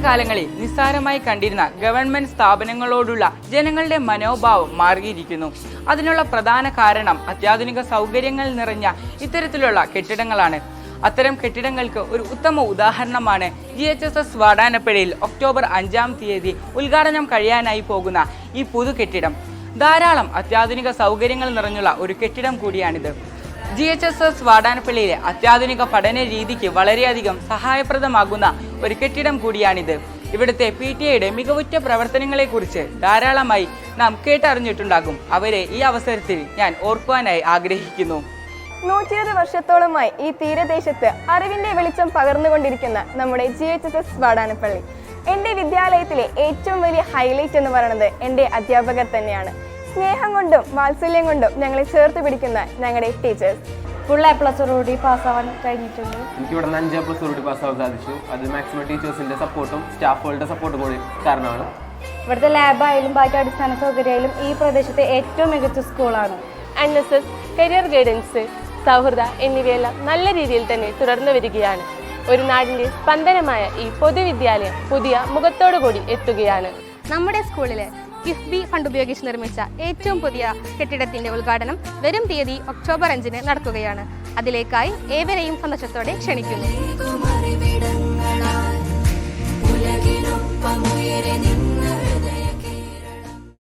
കാലങ്ങളിൽ നിസ്സാരമായി കണ്ടിരുന്ന ഗവൺമെന്റ് സ്ഥാപനങ്ങളോടുള്ള ജനങ്ങളുടെ മനോഭാവം മാറിയിരിക്കുന്നു. അതിനുള്ള പ്രധാന കാരണം അത്യാധുനിക സൗകര്യങ്ങൾ നിറഞ്ഞ ഇത്തരത്തിലുള്ള കെട്ടിടങ്ങളാണ്. അത്തരം കെട്ടിടങ്ങൾക്ക് ഒരു ഉത്തമ ഉദാഹരണമാണ് GHSS വാടാനപ്പള്ളിയിൽ ഒക്ടോബർ 5-ാം തീയതി ഉദ്ഘാടനം കഴിയാനായി പോകുന്ന ഈ പുതു കെട്ടിടം. ധാരാളം അത്യാധുനിക സൗകര്യങ്ങൾ നിറഞ്ഞുള്ള ഒരു കെട്ടിടം കൂടിയാണിത്. GHSS വാടാനപ്പള്ളിയിലെ അത്യാധുനിക പഠന രീതിക്ക് വളരെയധികം സഹായപ്രദമാകുന്ന ഒരു കെട്ടിടം കൂടിയാണിത്. ഇവിടുത്തെ PTA മികവുറ്റ പ്രവർത്തനങ്ങളെക്കുറിച്ച് ധാരാളമായി നാം കേട്ടറിഞ്ഞിട്ടുണ്ടാകും. അവരെ ഈ അവസരത്തിൽ ഞാൻ ഓർക്കുവാനായി ആഗ്രഹിക്കുന്നു. 120 വർഷത്തോളമായി ഈ തീരദേശത്ത് അറിവിന്റെ വെളിച്ചം പകർന്നുകൊണ്ടിരിക്കുന്ന നമ്മുടെ GHSS വാടാനപ്പള്ളി. എൻ്റെ വിദ്യാലയത്തിലെ ഏറ്റവും വലിയ ഹൈലൈറ്റ് എന്ന് പറയുന്നത് എൻ്റെ അധ്യാപകർ തന്നെയാണ്. സ്നേഹം കൊണ്ടും വാത്സല്യം കൊണ്ടും ഞങ്ങളെ ചേർത്ത് പിടിക്കുന്ന ഞങ്ങളുടെ ടീച്ചേഴ്സ്. ഫുൾ A+ഓടുകൂടി പാസ്സാവാൻ കഴിഞ്ഞിട്ടുണ്ട്. എനിക്ക് ഇവിടെ 5A+ഓടുകൂടി പാസ്സാവാൻ സാധിച്ചു. അത് മാക്സിമം ടീച്ചേഴ്സിൻ്റെ സപ്പോർട്ടും സ്റ്റാഫുകളുടെ സപ്പോർട്ടും കൂടി കാരണമാണ്. ഇവിടുത്തെ ലാബായാലും ബാക്കി അടിസ്ഥാന സൗകര്യമായാലും ഈ പ്രദേശത്തെ ഏറ്റവും മികച്ച സ്കൂളാണ്. NSS, കരിയർ ഗൈഡൻസ്, സൗഹൃദ എന്നിവയെല്ലാം നല്ല രീതിയിൽ തന്നെ തുടർന്നു വരികയാണ്. ഒരു നാടിൻ്റെ സ്പന്ദനമായ ഈ പൊതുവിദ്യാലയം പുതിയ മുഖത്തോടുകൂടി എത്തുകയാണ്. നമ്മുടെ സ്കൂളിലെ കിഫ്ബി ഫണ്ട് ഉപയോഗിച്ച് നിർമ്മിച്ച ഏറ്റവും പുതിയ കെട്ടിടത്തിന്റെ ഉദ്ഘാടനം വരും തീയതി ഒക്ടോബർ 5-ന് നടക്കുകയാണ്. അതിലേക്കായി ഏവരെയും സന്തോഷത്തോടെ ക്ഷണിക്കുന്നു.